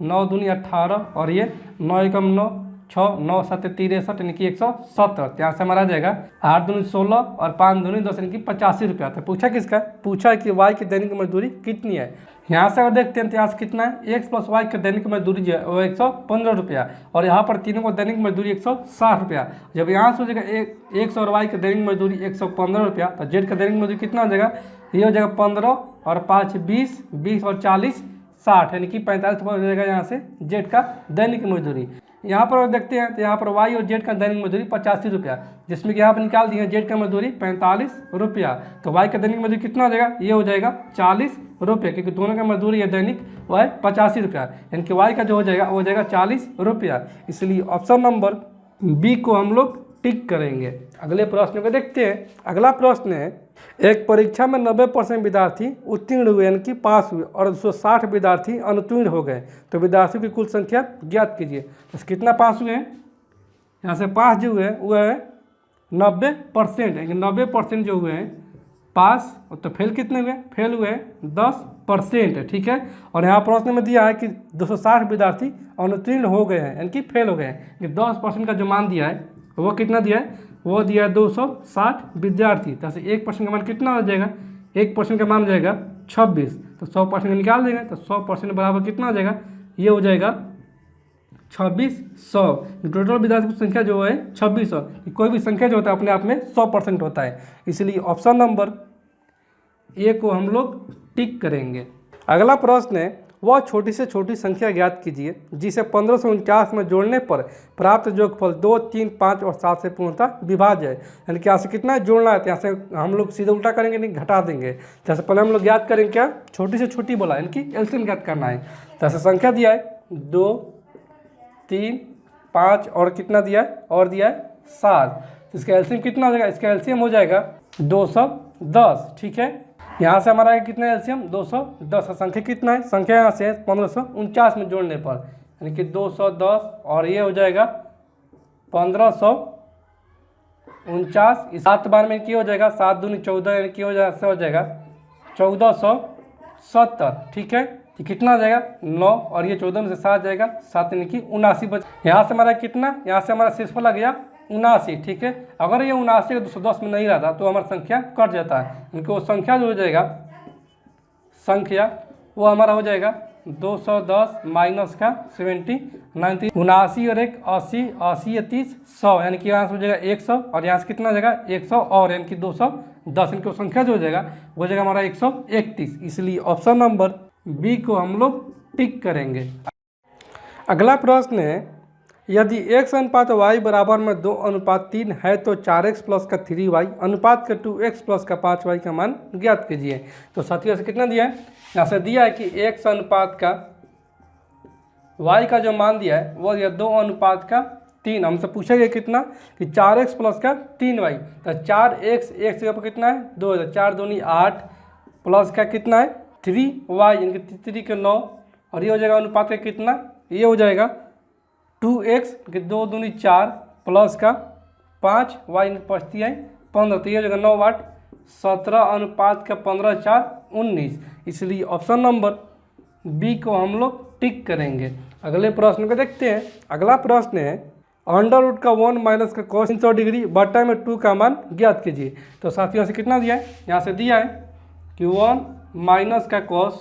9 दूनी 18 और ये 9 एकम 9 6 9 7 63 यानी कि 170, यहाँ से हमारा आ जाएगा 8 दूनी 16 और 5 दूनी 10 यानी कि 85 रुपया। तो पूछा किसका, पूछा है कि वाई की दैनिक मजदूरी कितनी है। यहाँ से अगर देखते हैं तो यहाँ से कितना है, एक्स प्लस वाई की दैनिक मजदूरी जो है वो 115 रुपया और यहाँ पर तीनों को दैनिक मजदूरी 160 रुपया। जब यहाँ से हो जाएगा एक्स और वाई की दैनिक मजदूरी 115 रुपया, तो जेड का दैनिक मजदूरी कितना हो जाएगा, ये हो जाएगा 15 और 5 20 20 और 40 60 यानी कि 45 रुपये हो जाएगा यहाँ से जेड का दैनिक मजदूरी। यहाँ पर देखते हैं तो यहाँ पर वाई और जेड का दैनिक मजदूरी 85 रुपया, जिसमें कि यहाँ पर निकाल दिए जेड का मजदूरी 45 रुपया, तो वाई का दैनिक मजदूरी कितना हो जाएगा, ये हो जाएगा 40 रुपये, क्योंकि दोनों का मजदूरी है दैनिक वह है 85 रुपया, यानी कि वाई का जो हो जाएगा वो हो जाएगा 40 रुपया। इसलिए ऑप्शन नंबर बी को हम लोग टिक करेंगे। अगले प्रश्न को देखते हैं। अगला प्रश्न है, एक परीक्षा में 90% विद्यार्थी उत्तीर्ण हुए यानी कि पास हुए और 260 विद्यार्थी अनुत्तीर्ण हो गए, तो विद्यार्थियों की कुल संख्या ज्ञात कीजिए। तो कितना पास हुए हैं, यहाँ से पास जो हुए हैं वो है 90%, 90% जो हुए हैं पास, तो फेल कितने हुए, फेल हुए 10%। ठीक है, और यहाँ प्रश्न में दिया है कि 260 विद्यार्थी अनुत्तीर्ण हो गए हैं यानी कि फेल हो गए हैं, कि 10% का जो मान दिया है वो कितना दिया है, वो दिया है 260 विद्यार्थी। तो ऐसे 1% का मान कितना हो जाएगा, 1% का मान हो जाएगा 26, तो 100% निकाल देंगे तो 100% बराबर कितना हो जाएगा, ये हो जाएगा 2600। टोटल विद्यार्थी की संख्या जो है 2600। कोई भी संख्या जो होता है अपने आप में 100% होता है, इसलिए ऑप्शन नंबर ए को हम लोग टिक करेंगे। अगला प्रश्न है, वह छोटी से छोटी संख्या ज्ञात कीजिए जिसे 1549 में जोड़ने पर प्राप्त योगफल 2, 3, 5 और 7 से पूर्णतः विभाज्य है। यानी कि यहाँ से कितना जोड़ना है, तो यहाँ से हम लोग सीधे उल्टा करेंगे नहीं, घटा देंगे। जैसे पहले हम लोग ज्ञात करेंगे क्या, छोटी से छोटी बोला यानी कि एलसीएम ज्ञात करना है। जैसे संख्या दिया है 2, 3, 5 और कितना दिया है, और दिया है 7, तो इसका एलसीएम कितना हो जाएगा, इसका एलसीएम हो जाएगा 210। ठीक है, यहाँ से हमारा कितना है एलसीएम 210। संख्या कितना है, संख्या यहाँ से 1549 में जोड़ने पर यानी कि 210 और ये हो जाएगा 1549। 7 बार में क्या हो जाएगा, 7 दूनी 14 यानी कि हो जाएगा 1470। ठीक है, तो कितना हो जाएगा 9 और ये 14 में से 7 जाएगा 7 यानी कि 79 बच। यहाँ से हमारा कितना, यहाँ से हमारा शेषफल आ गया 79। ठीक है, अगर ये 79 का 210 में नहीं रहता तो हमारा संख्या कट जाता है, क्योंकि वो संख्या जो हो जाएगा, संख्या वो हमारा हो जाएगा 210 माइनस का 70, 90, 79 और 1 80, 80 या 30, 100 यानी कि यहाँ से हो जाएगा 100 और यहाँ से कितना हो जाएगा 100 और यानी कि 210, इनकी संख्या जो हो जाएगा वो हो जाएगा हमारा 131। इसलिए ऑप्शन नंबर बी को हम लोग टिक करेंगे। अगला प्रश्न है, यदि x अनुपात y बराबर में 2:3 है तो 4x प्लस का 3y अनुपात का 2x प्लस का 5y का मान ज्ञात कीजिए। तो साथियों से कितना दिया है, यहाँ से दिया है कि x अनुपात का y का जो मान दिया है वो दिया 2:3। हमसे पूछेगा कितना, कि 4x प्लस का 3y, तो 4x एक जगह पर कितना है 2, 4 दूनी 8 प्लस का कितना है 3y यानी कि 3 के 9 और ये हो जाएगा अनुपात का कितना, ये हो जाएगा 2x के 2 दूनी 4 प्लस का 5y पचती है 15, तो ये हो जाएगा 9 वाट 17 अनुपात का 15, 4, 19। इसलिए ऑप्शन नंबर बी को हम लोग टिक करेंगे। अगले प्रश्न को देखते हैं। अगला प्रश्न है, अंडर रूट का 1 माइनस का cos 300 डिग्री बटा में 2 का मान ज्ञात कीजिए। तो साथियों से कितना दिया है, यहाँ से दिया है कि 1 माइनस का cos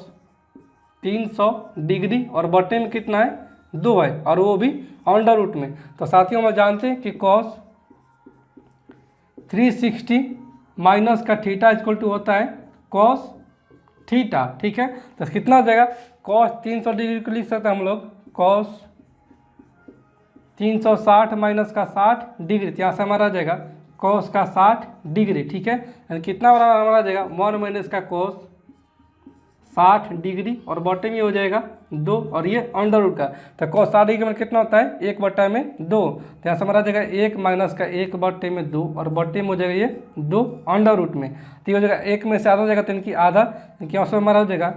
300 डिग्री और बटे में कितना है 2 है और वो भी अंडर रूट में। तो साथियों हम जानते हैं कि cos 360 माइनस का थीटा इक्वल टू होता है cos थीटा। ठीक है, तो कितना हो जाएगा, cos 300 डिग्री को लिख सकते हैं हम लोग cos 360 माइनस का 60 डिग्री, तो यहाँ से हमारा आ जाएगा cos का 60 डिग्री। ठीक है, यानी कितना हमारा आ जाएगा 1 माइनस का cos 60 डिग्री और बटे में हो जाएगा 2 और ये अंडर रूट का, तो cos 60 डिग्री में कितना होता है 1 बटा में 2, तो यहाँ से हमारा जाएगा 1 माइनस का 1 बटे में 2 और बटे में हो जाएगा ये 2 अंडर रूट में। तो ये हो जाएगा 1 में से आधा हो जाएगा, तो इनकी आधा, यहाँ से हमारा हो जाएगा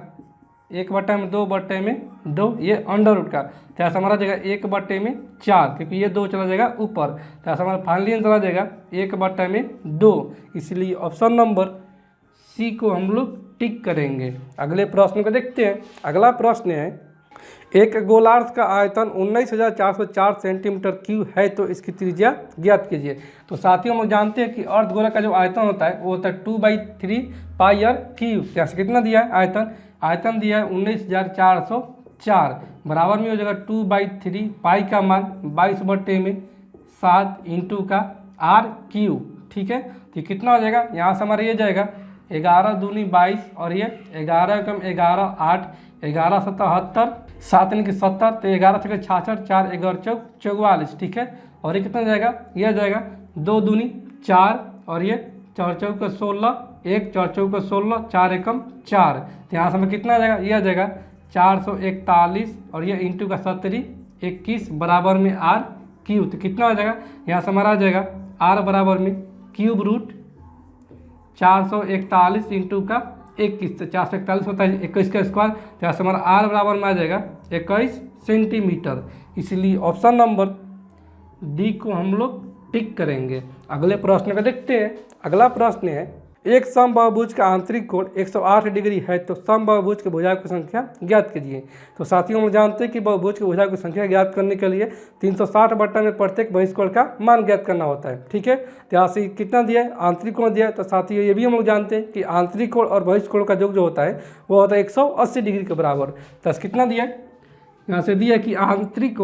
1 बटे में 2 बटे में 2 ये अंडर रूट का, तो यहाँ से हमारा जाएगा 1 बटे में 4 क्योंकि ये 2 चला जाएगा ऊपर, तो यहाँ से हमारा फाइनली आंसर आ जाएगा 1 बटे में 2। इसलिए ऑप्शन नंबर सी को हम लोग टिक करेंगे। अगले प्रश्न को देखते हैं। अगला प्रश्न है, एक गोलार्ध का आयतन 19,404 सेंटीमीटर क्यूब है तो इसकी त्रिज्या ज्ञात कीजिए। तो साथियों हम जानते हैं कि अर्धगोला का जो आयतन होता है वो होता है 2/3 पाई आर क्यूब। जैसे कितना दिया है आयतन, आयतन दिया है 19,404 बराबर में हो जाएगा 2/3 पाई का मान 22/7 इंटू का आर क्यूब। ठीक है, तो कितना हो जाएगा, यहाँ से हमारा ये जाएगा 11 दूनी 22 और ये 11 कम 11 8 11 77 7 यानी कि 70, तो 11 छः 66 4 11 चौक 44। ठीक है, और ये कितना जाएगा, ये जाएगा 2 दूनी 4 और ये 4 चौक 16 1 4 चौक 16 4 एकम 4, तो यहाँ से हमें कितना आ जाएगा, ये आ जाएगा 441 और ये इंटू का 70 21 बराबर में आर क्यूब। तो कितना हो जाएगा, यहाँ से हमारा आ जाएगा आर बराबर में क्यूब रूट 441 इंटू का 21, तो 441 होता है 21 का स्क्वायर, तो यहाँ से हमारा आर बराबर में आ जाएगा 21 सेंटीमीटर। इसलिए ऑप्शन नंबर डी को हम लोग टिक करेंगे। अगले प्रश्न को देखते हैं। अगला प्रश्न है, एक समबाहुभुज का आंतरिक कोण 108 डिग्री है तो समबाहुभुज के भुजाओं की संख्या ज्ञात कीजिए। तो साथियों, हम जानते हैं कि बहुभुज के भुजाओं की संख्या ज्ञात करने के लिए 360 बट्टा में प्रत्येक बहिष्कोण का मान ज्ञात करना होता है। ठीक है, तो यहाँ से कितना दिया है, आंतरिक कोण दिया है। तो साथियों, ये भी हम लोग जानते हैं कि आंतरिक कोण और बहिष्कोण का योग जो होता है वो होता है 180 डिग्री के बराबर। तो कितना दिया है, यहाँ से दिया है कि आंतरिक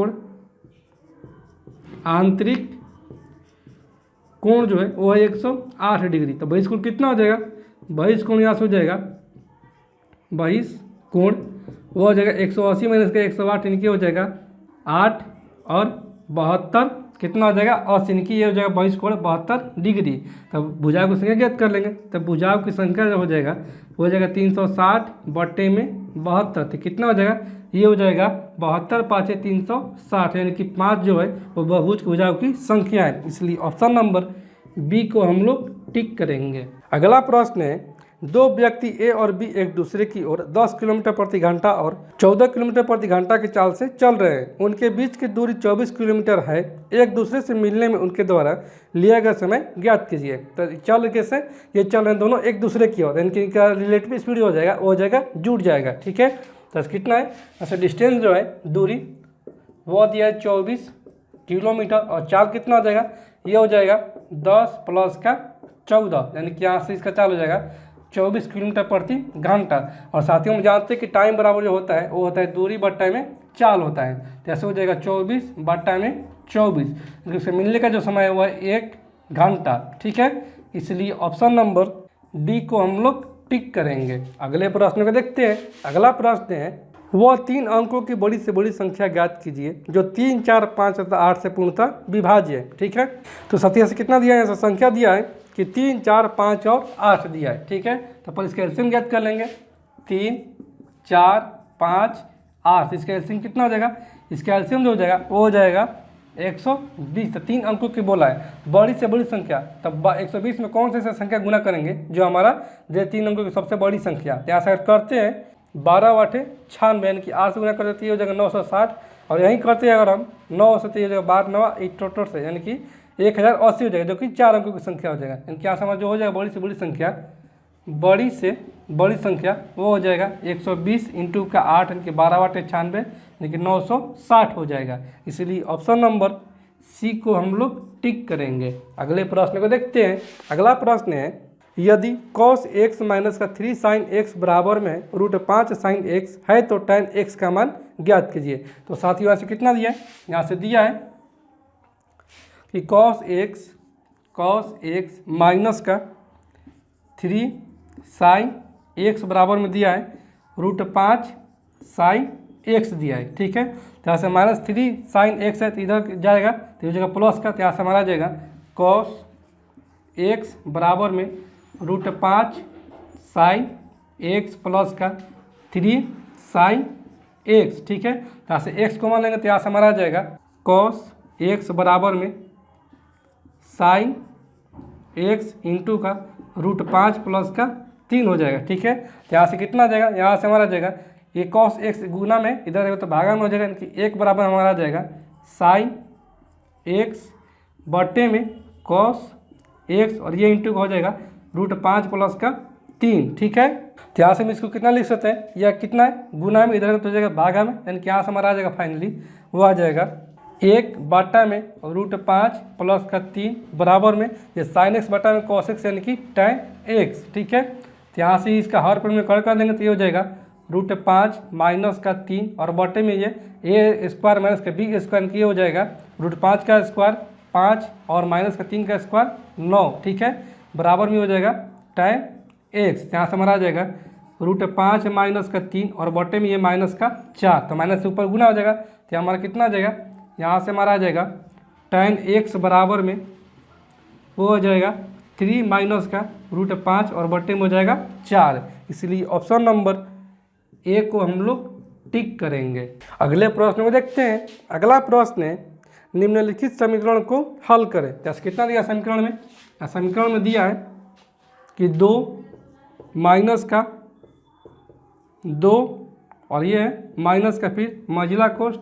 कोण जो है वो है 108 डिग्री। तो बहिष्कोण कितना हो जाएगा, बहिष्कोण यहाँ से हो जाएगा, बहिष्कोण वो हो जाएगा 180 माइनस का 108 इनकी हो जाएगा 8 और 72 कितना हो जाएगा 80, इनकी ये हो जाएगा बहिष्कोण 72 डिग्री। तब भुजाओं की संख्या ज्ञात कर लेंगे। तब भुजाओं की संख्या जो हो जाएगा वो हो जाएगा 360 बट्टे में 72, तो कितना हो जाएगा, ये हो जाएगा 72 5 360, यानी कि 5 जो है वो बहुभुज की भुजाओं की संख्या है। इसलिए ऑप्शन नंबर बी को हम लोग टिक करेंगे। अगला प्रश्न है, दो व्यक्ति ए और बी एक दूसरे की ओर 10 किलोमीटर प्रति घंटा और 14 किलोमीटर प्रति घंटा की चाल से चल रहे हैं। उनके बीच की दूरी 24 किलोमीटर है। एक दूसरे से मिलने में उनके द्वारा लिया गया समय ज्ञात कीजिए। तो चल कैसे, ये चल रहे हैं दोनों एक दूसरे की ओर, इनकी रिलेटिव स्पीड हो जाएगा, वो हो जाएगा जुड़ जाएगा। ठीक है, तो कितना है, ऐसे डिस्टेंस जो है दूरी वो दिया है 24 किलोमीटर और चाल कितना हो जाएगा, ये हो जाएगा 10 प्लस का 14, यानी कि यहाँ से इसका चाल हो जाएगा 24 किलोमीटर प्रति घंटा। और साथियों, हम जानते हैं कि टाइम बराबर जो होता है वो होता है दूरी बट्टा में चाल होता है। तो ऐसे हो जाएगा 24 बट्टा में 24, इससे मिलने का जो समय है वो है 1 घंटा। ठीक है, इसलिए ऑप्शन नंबर डी को हम लोग टिक करेंगे। अगले प्रश्न को देखते हैं। अगला प्रश्न है, वह 3 अंकों की बड़ी से बड़ी संख्या ज्ञात कीजिए जो 3, 4, 5 तथा 8 से पूर्णतः विभाज्य है। ठीक है, तो साथियों से कितना दिया है, ऐसा संख्या दिया है कि 3, 4, 5 और 8 दिया है। ठीक है, तो पर इसका एलसीएम ज्ञात कर लेंगे। 3, 4, 5, 8, इसका एलसीएम कितना हो जाएगा, इसका एलसीएम जो हो जाएगा वो हो जाएगा 120। तो 3 अंकों की बोला है, बड़ी से बड़ी संख्या, तब 120 में कौन सी संख्या गुना करेंगे जो हमारा जो 3 अंकों की सबसे बड़ी संख्या। यहाँ से करते हैं 12 8 96, यानी कि 8 से गुना कर देती है हो जाएगा 960, और यहीं करते हैं अगर हम 9 से, तो ये हो जाएगा 12 9 8 टोटल से, यानी कि 1080 हो जाएगा, जो कि 4 अंकों की संख्या हो जाएगा। यानी कि यहाँ से जो हो जाएगा बड़ी से बड़ी संख्या, बड़ी से बड़ी संख्या वो हो जाएगा 120 इंटू का 8, यानी कि 12 8 96, यानी कि 960 हो जाएगा। इसलिए ऑप्शन नंबर सी को हम लोग टिक करेंगे। अगले प्रश्न को देखते हैं। अगला प्रश्न है, यदि cos x माइनस का 3 sin x बराबर में √5 sin x है तो tan x का मान ज्ञात कीजिए। तो साथियों, यहाँ से कितना दिया है, यहाँ से दिया है कि cos x माइनस का 3 sin x बराबर में दिया है √5 sin x दिया है। ठीक है, तो यहाँ से -3 sin x है तो इधर जाएगा, तो ये जगह प्लस का, तो यहाँ से हमारा जाएगा cos x बराबर में √5 sin x प्लस का 3 sin x। ठीक है, तो यहाँ से x को मान लेंगे, तो यहाँ से हमारा आ जाएगा cos x बराबर में sin x इंटू का √5 प्लस का 3 हो जाएगा। ठीक है, तो यहाँ से कितना आ जाएगा, यहाँ से हमारा आ जाएगा ये cos x गुना में इधर जाएगा तो भागा में हो जाएगा, यानी कि 1 बराबर हमारा आ जाएगा sin x बटे में cos x, और ये इंटू हो जाएगा √5 प्लस का 3। ठीक है, तो यहाँ से हम इसको कितना लिख सकते हैं, या कितना है गुना में इधर तो हो जाएगा भागा में, यानी कि यहाँ से हमारा आ जाएगा फाइनली वो आ जाएगा 1 बटा में √5 प्लस का 3 बराबर में ये sin x बटा में cos x, यानी कि tan x। ठीक है, तो यहाँ से इसका हर पर में कर देंगे तो ये हो जाएगा √5 माइनस का 3 और बटे में ये a स्क्वायर माइनस का b स्क्वायर, की हो जाएगा √5 का स्क्वायर 5 और माइनस का 3 का स्क्वायर 9। ठीक है, बराबर में हो जाएगा tan x, यहाँ से हमारा आ जाएगा √5 माइनस का 3 और बटे में ये माइनस का 4, तो माइनस से ऊपर गुना हो जाएगा, तो हमारा कितना आ जाएगा, यहाँ से हमारा आ जाएगा tan x बराबर में वो हो जाएगा 3 माइनस का √5 और बटे में हो जाएगा 4। इसलिए ऑप्शन नंबर ए को हम लोग टिक करेंगे। अगले प्रश्न को देखते हैं। अगला प्रश्न है, निम्नलिखित समीकरण को हल करें। जैसे कितना दिया समीकरण में, समीकरण में दिया है कि 2 माइनस का 2 और ये है माइनस का फिर मझिला कोष्ठ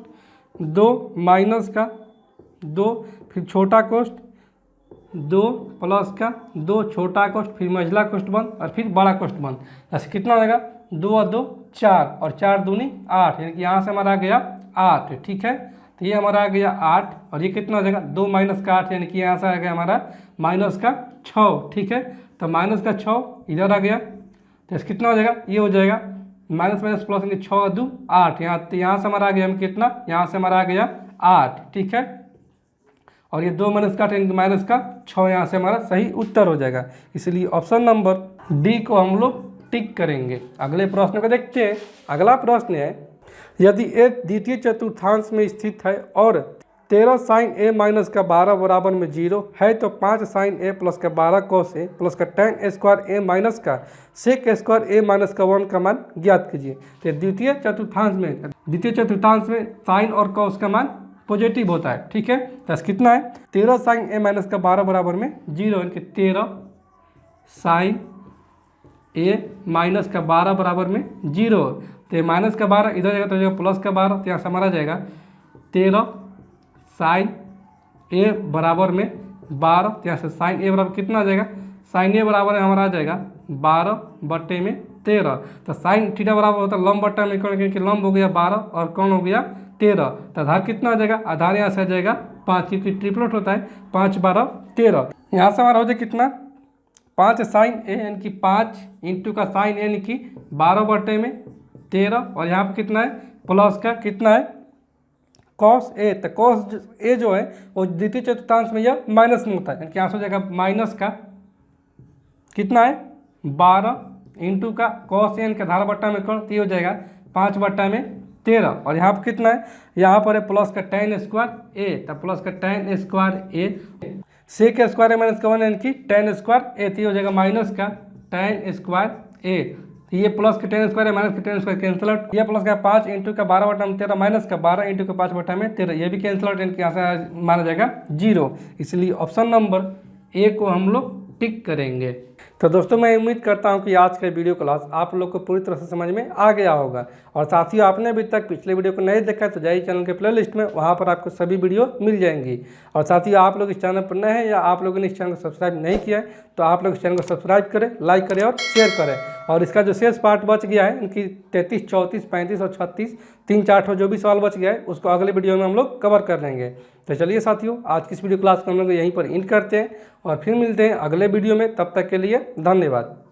2 माइनस का 2 फिर छोटा कोष्ठ 2 प्लस का 2 छोटा कोष्ठ फिर मझिला कोष्ठ बंद और फिर बड़ा कोष्ठ बंद। जैसे कितना हो जाएगा 2 और 2 4 और 4 दूनी 8, यानी कि यहाँ से हमारा आ गया 8। ठीक है, तो ये हमारा आ गया 8 और ये कितना हो जाएगा 2 माइनस का 8, यानी कि यहाँ से आ गया हमारा माइनस का 6। ठीक है, तो माइनस का 6 इधर आ गया, तो कितना हो जाएगा ये हो जाएगा माइनस माइनस प्लस, यानी 6 और 2 8। यहाँ से हमारा आ गया कितना, यहाँ से हमारा आ गया 8। ठीक है, और ये 2 माइनस का 8 माइनस का 6, यहाँ से हमारा सही उत्तर हो जाएगा। इसलिए ऑप्शन नंबर डी को हम लोग टिक करेंगे। अगले प्रश्न को देखते हैं। अगला प्रश्न है, यदि a द्वितीय चतुर्थांश में स्थित है और 13 साइन a माइनस का 12 बराबर में 0 है तो 5 साइन a प्लस का 12 कॉस a प्लस का tan a square a minus का सेक स्क्वायर a माइनस का 1 का मान ज्ञात कीजिए। तो द्वितीय चतुर्थांश में साइन और कॉस का मान पॉजिटिव होता है। ठीक है, तो कितना है 13 साइन a माइनस का 12 बराबर में 0, यानी कि 13 साइन a माइनस का 12 बराबर में 0। तो माइनस का 12 इधर जाएगा तो जाएगा प्लस का 12, तो यहाँ से हमारा जाएगा 13 साइन a बराबर में 12। तो यहाँ से साइन a बराबर कितना आ जाएगा, साइन a बराबर हमारा आ जाएगा 12/13। तो साइन थीटा बराबर होता है लंब बट्टा में कौन, क्योंकि लंब हो गया 12 और कौन हो गया 13। तो आधार कितना आ जाएगा, आधार यहाँ से आ जाएगा 5, क्योंकि ट्रिपलेट होता है 5 12 13। यहाँ से हमारा हो जाए कितना 5 साइन a, यानी कि 5 इंटू का साइन a, यानी कि 12/13 और यहाँ पे कितना है प्लस का कितना है कॉस a। तो कॉस a जो है वो द्वितीय चतुर्थांश में यह माइनस में होता है, यानी कि यहाँ से हो जाएगा माइनस का कितना है 12 इंटू का कॉस a का धारा बट्टा में कौन, तो ये हो जाएगा 5/13 और यहाँ पर कितना है, यहाँ पर है प्लस का tan स्क्वायर a। तो प्लस का tan square a sec square a minus का 1, यानी कि tan स्क्वायर a। तो ये हो जाएगा माइनस का tan स्क्वायर a। ये प्लस का tan स्क्वायर है माइनस का tan स्क्वायर कैंसिल आउट। ये प्लस का 5 इंटू का 12/13 माइनस का 12 इंटू का 5/13, ये भी कैंसिल आउट, यानी कि यहाँ से माना जाएगा 0। इसलिए ऑप्शन नंबर ए को हम लोग टिक करेंगे। तो दोस्तों मैं उम्मीद करता हूं कि आज का वीडियो क्लास आप लोग को पूरी तरह से समझ में आ गया होगा। और साथियों आपने अभी तक पिछले वीडियो को नहीं देखा है तो जाइए चैनल के प्लेलिस्ट में, वहां पर आपको सभी वीडियो मिल जाएंगी। और साथियों आप लोग इस चैनल पर नए हैं या आप लोगों ने इस चैनल को सब्सक्राइब नहीं किया है तो आप लोग इस चैनल को सब्सक्राइब करें, लाइक करें और शेयर करें। और इसका जो शेष पार्ट बच गया है इनकी 33, 34, 35 और 36 3-4 जो भी सवाल बच गया है उसको अगले वीडियो में हम लोग कवर कर लेंगे। तो चलिए साथियों आज की इस वीडियो क्लास को हम लोग यहीं पर एंड करते हैं और फिर मिलते हैं अगले वीडियो में। तब तक के लिए धन्यवाद।